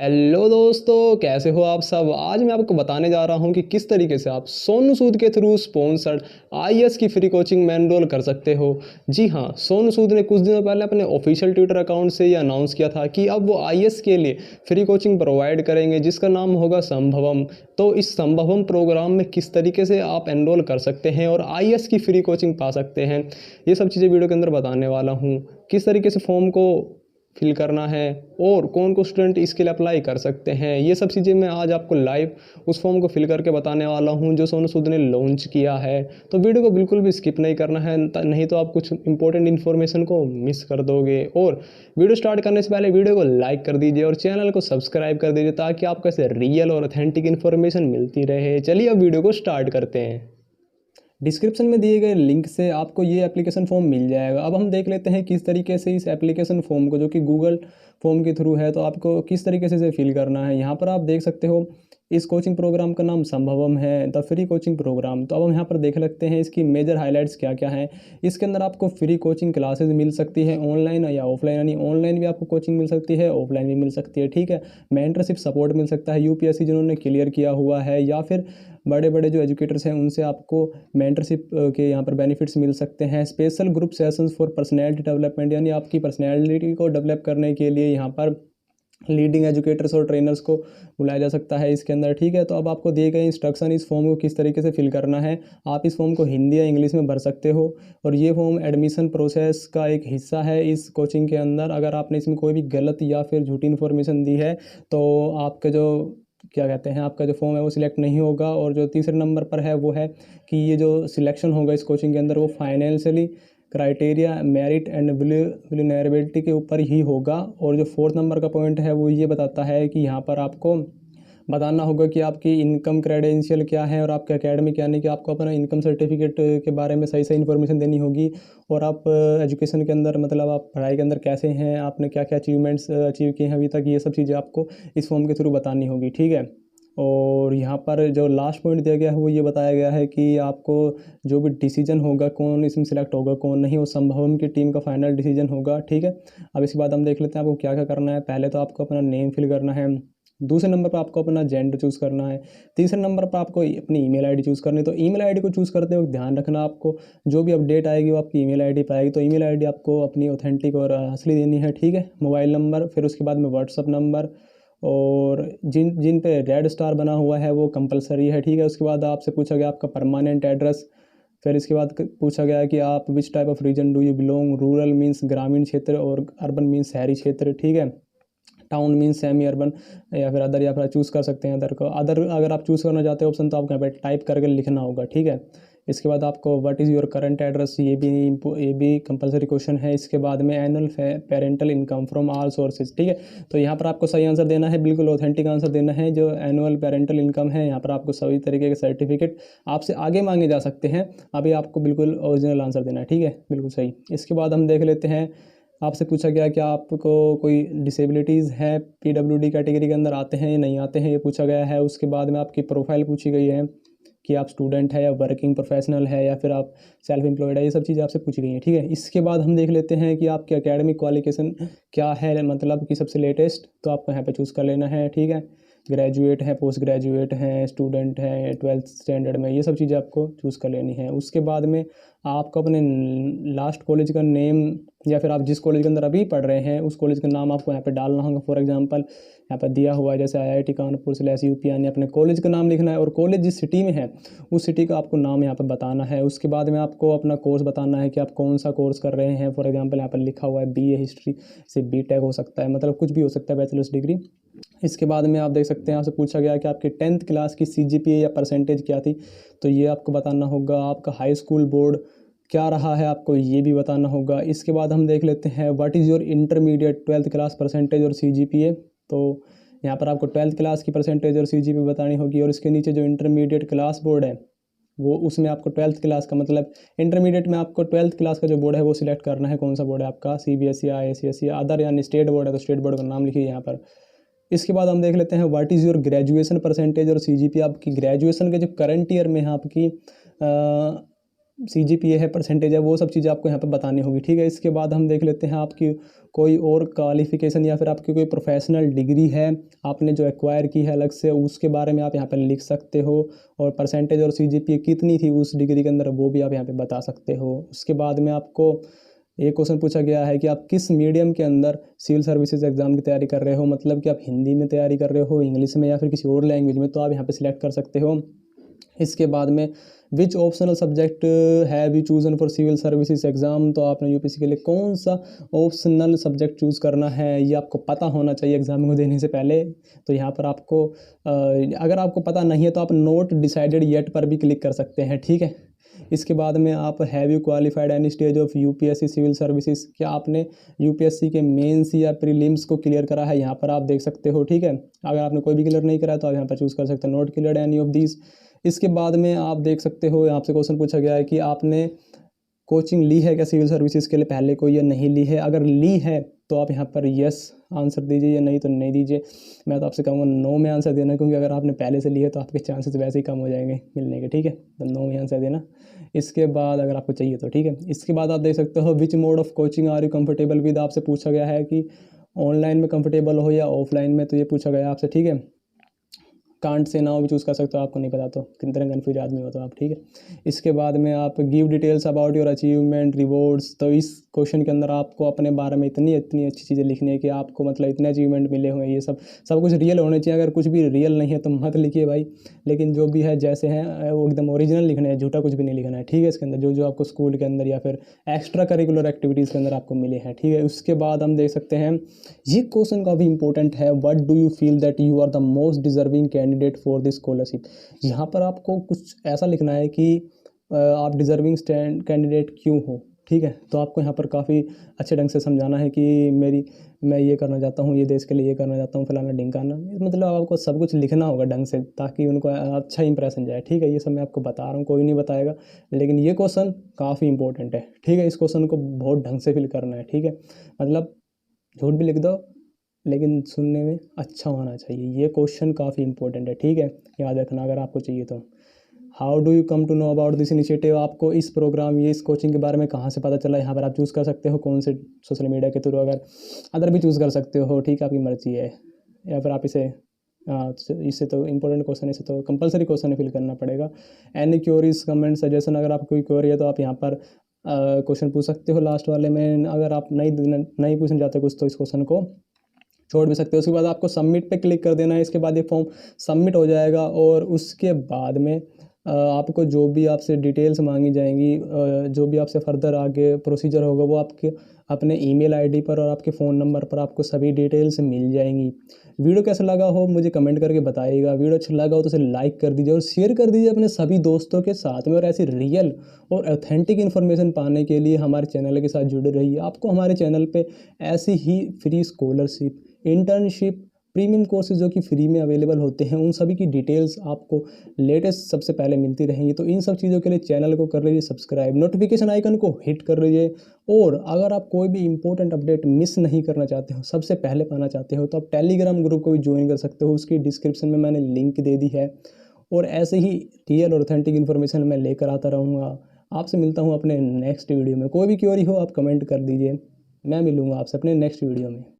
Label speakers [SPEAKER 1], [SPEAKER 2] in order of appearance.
[SPEAKER 1] Hello दोस्तों, कैसे हो आप सब। आज मैं आपको बताने जा रहा हूं कि किस तरीके से आप सोनू सूद के थ्रू स्पॉन्सर्ड आईएएस की फ्री कोचिंग में एनरोल कर सकते हो। जी हां, सोनू सूद ने कुछ दिनों पहले अपने ऑफिशियल ट्विटर अकाउंट से ये अनाउंस किया था कि अब वो आईएएस के लिए फ्री कोचिंग प्रोवाइड करेंगे जिसका नाम होगा संभवम। तो इस संभवम प्रोग्राम में किस तरीके से आप एनरोल कर सकते हैं और आईएएस की फ्री कोचिंग पा सकते हैं, ये सब चीज़ें वीडियो के अंदर बताने वाला हूँ। किस तरीके से फॉर्म को फिल करना है और कौन कौन स्टूडेंट इसके लिए अप्लाई कर सकते हैं, ये सब चीज़ें मैं आज आपको लाइव उस फॉर्म को फिल करके बताने वाला हूं जो सोनू सूद ने लॉन्च किया है। तो वीडियो को बिल्कुल भी स्किप नहीं करना है, नहीं तो आप कुछ इंपॉर्टेंट इन्फॉर्मेशन को मिस कर दोगे। और वीडियो स्टार्ट करने से पहले वीडियो को लाइक कर दीजिए और चैनल को सब्सक्राइब कर दीजिए ताकि आपको ऐसे रियल और ऑथेंटिक इन्फॉर्मेशन मिलती रहे। चलिए अब वीडियो को स्टार्ट करते हैं। डिस्क्रिप्शन में दिए गए लिंक से आपको ये एप्लीकेशन फॉर्म मिल जाएगा। अब हम देख लेते हैं किस तरीके से इस एप्लीकेशन फॉर्म को, जो कि गूगल फॉर्म के थ्रू है, तो आपको किस तरीके से इसे फिल करना है। यहाँ पर आप देख सकते हो इस कोचिंग प्रोग्राम का नाम संभवम है, द फ्री कोचिंग प्रोग्राम। तो अब हम यहाँ पर देख सकते हैं इसकी मेजर हाइलाइट्स क्या क्या हैं। इसके अंदर आपको फ्री कोचिंग क्लासेस मिल सकती है, ऑनलाइन या ऑफलाइन, यानी ऑनलाइन भी आपको कोचिंग मिल सकती है, ऑफलाइन भी मिल सकती है। ठीक है, मेंटरशिप सपोर्ट मिल सकता है, यूपीएससी जिन्होंने क्लियर किया हुआ है या फिर बड़े बड़े जो एजुकेटर्स हैं उनसे आपको मेंटरशिप के यहाँ पर बेनिफिट्स मिल सकते हैं। Special group sessions for personality development, यानी आपकी पर्सनैलिटी को डेवलप करने के लिए यहाँ पर लीडिंग एजुकेटर्स और ट्रेनर्स को बुलाया जा सकता है इसके अंदर। ठीक है, तो अब आपको दिए गए इंस्ट्रक्शन इस फॉर्म को किस तरीके से फिल करना है। आप इस फॉर्म को हिंदी या इंग्लिश में भर सकते हो और ये फॉर्म एडमिशन प्रोसेस का एक हिस्सा है इस कोचिंग के अंदर। अगर आपने इसमें कोई भी गलत या फिर झूठी इन्फॉर्मेशन दी है तो आपके जो क्या कहते हैं, आपका जो फॉर्म है वो सिलेक्ट नहीं होगा। और जो तीसरे नंबर पर है वो है कि ये जो सिलेक्शन होगा इस कोचिंग के अंदर वो financially criteria, merit and vulnerability के ऊपर ही होगा। और जो फोर्थ नंबर का पॉइंट है वो ये बताता है कि यहाँ पर आपको बताना होगा कि आपकी इनकम क्रेडेंशियल क्या है और आपके एकेडमिक, यानी कि आपको अपना इनकम सर्टिफिकेट के बारे में सही सही इन्फॉर्मेशन देनी होगी। और आप एजुकेशन के अंदर, मतलब आप पढ़ाई के अंदर कैसे हैं, आपने क्या क्या अचीवमेंट्स अचीव किए हैं अभी तक, ये सब चीज़ें आपको इस फॉर्म के थ्रू बतानी होगी। ठीक है, और यहाँ पर जो लास्ट पॉइंट दिया गया है वो ये बताया गया है कि आपको जो भी डिसीजन होगा, कौन इसमें सिलेक्ट होगा कौन नहीं, वो संभवम की टीम का फाइनल डिसीजन होगा। ठीक है, अब इसके बाद हम देख लेते हैं आपको क्या क्या करना है। पहले तो आपको अपना नेम फिल करना है, दूसरे नंबर पर आपको अपना जेंडर चूज़ करना है, तीसरे नंबर पर आपको अपनी ईमेल आईडी चूज़ करनी है। तो ईमेल आईडी को चूज़ करते वक्त ध्यान रखना, आपको जो भी अपडेट आएगी वो आपकी ईमेल आईडी पर आएगी। तो ईमेल आईडी आपको अपनी ऑथेंटिक और असली देनी है। ठीक है, मोबाइल नंबर, फिर उसके बाद में व्हाट्सअप नंबर, और जिन जिन पे रेड स्टार बना हुआ है वो कंपलसरी है। ठीक है, उसके बाद आपसे पूछा गया आपका परमानेंट एड्रेस, फिर इसके बाद पूछा गया कि आप which type of region do you belong, rural means ग्रामीण क्षेत्र और अर्बन मीन्स शहरी क्षेत्र। ठीक है, टाउन मीन्स सेमी अर्बन, या फिर अदर, या फिर चूज़ कर सकते हैं अदर को। अदर अगर आप चूज़ करना चाहते हो ऑप्शन तो आपको यहाँ पे टाइप करके लिखना होगा। ठीक है, इसके बाद आपको what is your current address, ये भी कंपलसरी क्वेश्चन है। इसके बाद में annual parental income from all sources. ठीक है, तो यहाँ पर आपको सही आंसर देना है, बिल्कुल ऑथेंटिक आंसर देना है। जो एनुअल पेरेंटल इनकम है, यहाँ पर आपको सभी तरीके के सर्टिफिकेट आपसे आगे मांगे जा सकते हैं, अभी आपको बिल्कुल ओरिजिनल आंसर देना है। ठीक है, बिल्कुल सही। इसके बाद हम देख लेते हैं, आपसे पूछा गया कि आपको कोई डिसेबिलिटीज़ है, पीडब्ल्यूडी कैटेगरी के अंदर आते हैं या नहीं आते हैं, ये पूछा गया है। उसके बाद में आपकी प्रोफाइल पूछी गई है कि आप स्टूडेंट है या वर्किंग प्रोफेशनल है या फिर आप सेल्फ एम्प्लॉयड है, ये सब चीज़ें आपसे पूछी गई हैं। ठीक है, इसके बाद हम देख लेते हैं कि आपके एकेडमिक क्वालिफिकेशन क्या है, मतलब कि सबसे लेटेस्ट, तो आपको यहाँ पे चूज़ कर लेना है। ठीक है, ग्रेजुएट है, पोस्ट ग्रेजुएट हैं, स्टूडेंट हैं, 12th स्टैंडर्ड में, ये सब चीज़ें आपको चूज़ कर लेनी है। उसके बाद में आपको अपने लास्ट कॉलेज का नेम, या फिर आप जिस कॉलेज के अंदर अभी पढ़ रहे हैं उस कॉलेज का नाम आपको यहाँ पे डालना होगा। फॉर एग्जांपल यहाँ पर दिया हुआ है जैसे आईआईटी कानपुर /यूपी, यानी अपने कॉलेज का नाम लिखना है और कॉलेज जिस सिटी में है उस सिटी का आपको नाम यहाँ पर बताना है। उसके बाद में आपको अपना कोर्स बताना है कि आप कौन सा कोर्स कर रहे हैं। फॉर एग्जाम्पल यहाँ पर लिखा हुआ है बीए हिस्ट्री से बीटेक हो सकता है, मतलब कुछ भी हो सकता है, बैचलर्स डिग्री। इसके बाद में आप देख सकते हैं, आपसे पूछा गया कि आपकी 10th क्लास की सीजीपीए या परसेंटेज क्या थी, तो ये आपको बताना होगा। आपका हाई स्कूल बोर्ड क्या रहा है, आपको ये भी बताना होगा। इसके बाद हम देख लेते हैं what is your intermediate 12th class percentage और सीजीपीए। तो यहाँ पर आपको 12th क्लास की परसेंटेज और सीजीपीए बतानी होगी। और इसके नीचे जो इंटरमीडिएट क्लास बोर्ड है वो, उसमें आपको 12th क्लास का, मतलब इंटरमीडिएट में आपको 12th क्लास का जो बोर्ड है वो सिलेक्ट करना है, कौन सा बोर्ड है आपका, सीबीएसई, आईसीएसई, अदर, यानी स्टेट बोर्ड है तो स्टेट बोर्ड का नाम लिखिए यहाँ पर। इसके बाद हम देख लेते हैं what is your graduation percentage और सीजीपीए। आपकी ग्रेजुएशन के जो करंट ईयर में है आपकी CGPA है, परसेंटेज है, वो सब चीज़ें आपको यहाँ पे बतानी होगी, ठीक है। इसके बाद हम देख लेते हैं आपकी कोई और क्वालिफ़िकेशन या फिर आपकी कोई प्रोफेशनल डिग्री है आपने जो एक्वायर की है अलग से, उसके बारे में आप यहाँ पर लिख सकते हो। और परसेंटेज और CGPA कितनी थी उस डिग्री के अंदर, वो भी आप यहाँ पे बता सकते हो। उसके बाद में आपको एक क्वेश्चन पूछा गया है कि आप किस मीडियम के अंदर सिविल सर्विसेज एग्जाम की तैयारी कर रहे हो, मतलब कि आप हिंदी में तैयारी कर रहे हो, इंग्लिश में, या फिर किसी और लैंग्वेज में, तो आप यहाँ पे सिलेक्ट कर सकते हो। इसके बाद में which optional subject have you chosen for civil services exam, तो आपने यूपीएससी के लिए कौन सा ऑप्शनल सब्जेक्ट चूज़ करना है ये आपको पता होना चाहिए एग्जाम को देने से पहले। तो यहाँ पर आपको अगर आपको पता नहीं है तो आप नोट डिसाइडेड येट पर भी क्लिक कर सकते हैं, ठीक है। इसके बाद में आप have you qualified any stage of UPSC civil services, क्या आपने यूपीएससी के मेंस या प्रीलिम्स को क्लियर करा है, यहाँ पर आप देख सकते हो, ठीक है। अगर आपने कोई भी क्लियर नहीं करा तो आप यहाँ पर चूज़ कर सकते हैं not clear any of these. इसके बाद में आप देख सकते हो यहाँ से क्वेश्चन पूछा गया है कि आपने कोचिंग ली है क्या सिविल सर्विसेज के लिए पहले कोई या नहीं ली है। अगर ली है तो आप यहाँ पर यस आंसर दीजिए, या नहीं तो नहीं दीजिए। मैं तो आपसे कहूँगा नो में आंसर देना, क्योंकि अगर आपने पहले से ली है तो आपके चांसेस वैसे ही कम हो जाएंगे मिलने के, ठीक है। तो नो में आंसर देना। इसके बाद अगर आपको चाहिए तो, ठीक है। इसके बाद आप देख सकते हो which mode of coaching are you comfortable with, आपसे पूछा गया है कि ऑनलाइन में कंफर्टेबल हो या ऑफलाइन में, तो ये पूछा गया आपसे, ठीक है। कांट से नाउ भी चूज़ कर सकते हो, आपको नहीं पता तो कितने तरह कन्फ्यूज आदमी हो तो आप, ठीक है। इसके बाद में आप give details about your achievement rewards, तो इस क्वेश्चन के अंदर आपको अपने बारे में इतनी अच्छी चीज़ें लिखनी है कि आपको मतलब इतने अचीवमेंट मिले हुए हैं, ये सब कुछ रियल होने चाहिए। अगर कुछ भी रियल नहीं है तो मत लिखिए भाई, लेकिन जो भी है जैसे हैं वो एकदम ओरिजिनल लिखना है, झूठा कुछ भी नहीं लिखना है, ठीक है। इसके अंदर जो जो आपको स्कूल के अंदर या फिर एक्स्ट्रा करिकुलर एक्टिविटीज़ के अंदर आपको मिले हैं, ठीक है। उसके बाद हम देख सकते हैं ये क्वेश्चन काफ़ी इंपॉर्टेंट है, what do you feel that you are the most deserving candidate for this scholarship. यहाँ पर आपको कुछ ऐसा लिखना है कि आप डिजर्विंग कैंडिडेट क्यों हो, ठीक है। तो आपको यहाँ पर काफ़ी अच्छे ढंग से समझाना है कि मैं ये करना चाहता हूँ, ये देश के लिए ये करना चाहता हूँ, फलाना ढिंकाना, मतलब आपको सब कुछ लिखना होगा ढंग से ताकि उनको अच्छा इंप्रेशन जाए, ठीक है। ये सब मैं आपको बता रहा हूँ, कोई नहीं बताएगा, लेकिन ये क्वेश्चन काफ़ी इंपॉर्टेंट है, ठीक है। इस क्वेश्चन को बहुत ढंग से फिल करना है, ठीक है। मतलब झूठ भी लिख दो लेकिन सुनने में अच्छा होना चाहिए। ये क्वेश्चन काफ़ी इंपॉर्टेंट है, ठीक है, याद रखना अगर आपको चाहिए तो। How do you come to know about this initiative, आपको इस प्रोग्राम इस कोचिंग के बारे में कहाँ से पता चला। यहाँ पर आप चूज़ कर सकते हो कौन से सोशल मीडिया के थ्रू, अगर अदर भी चूज़ कर सकते हो, ठीक है, आपकी मर्जी है। या फिर आप इससे तो इंपॉर्टेंट क्वेश्चन है, इसे तो कंपलसरी क्वेश्चन फिल करना पड़ेगा। एनी क्योरीज कमेंट सजेशन, अगर आपको कोई क्वेरी है तो आप यहाँ पर क्वेश्चन पूछ सकते हो लास्ट वाले में। अगर आप नहीं पूछना चाहते कुछ तो इस क्वेश्चन को छोड़ भी सकते हो। उसके बाद आपको सबमिट पे क्लिक कर देना है। इसके बाद ये फॉर्म सबमिट हो जाएगा और उसके बाद में आपको जो भी आपसे डिटेल्स मांगी जाएंगी, जो भी आपसे फर्दर आगे प्रोसीजर होगा वो आपके अपने ईमेल आईडी पर और आपके फ़ोन नंबर पर आपको सभी डिटेल्स मिल जाएंगी। वीडियो कैसा लगा हो मुझे कमेंट करके बताइएगा। वीडियो अच्छा लगा हो तो उसे लाइक कर दीजिए और शेयर कर दीजिए अपने सभी दोस्तों के साथ में। और ऐसी रियल और ऑथेंटिक इन्फॉर्मेशन पाने के लिए हमारे चैनल के साथ जुड़े रहिए। आपको हमारे चैनल पे ऐसी ही free scholarship, internship, premium courses जो कि फ्री में अवेलेबल होते हैं, उन सभी की डिटेल्स आपको लेटेस्ट सबसे पहले मिलती रहेंगी। तो इन सब चीज़ों के लिए चैनल को कर लीजिए सब्सक्राइब, नोटिफिकेशन आइकन को हिट कर लीजिए। और अगर आप कोई भी इंपॉर्टेंट अपडेट मिस नहीं करना चाहते हो, सबसे पहले पाना चाहते हो, तो आप टेलीग्राम ग्रुप को भी ज्वाइन कर सकते हो। उसकी डिस्क्रिप्शन में मैंने लिंक दे दी है। और ऐसे ही रियल और ऑथेंटिक इन्फॉर्मेशन मैं लेकर आता रहूँगा। आपसे मिलता हूँ अपने नेक्स्ट वीडियो में। कोई भी क्वेरी हो आप कमेंट कर दीजिए, मैं मिलूँगा आपसे अपने नेक्स्ट वीडियो में।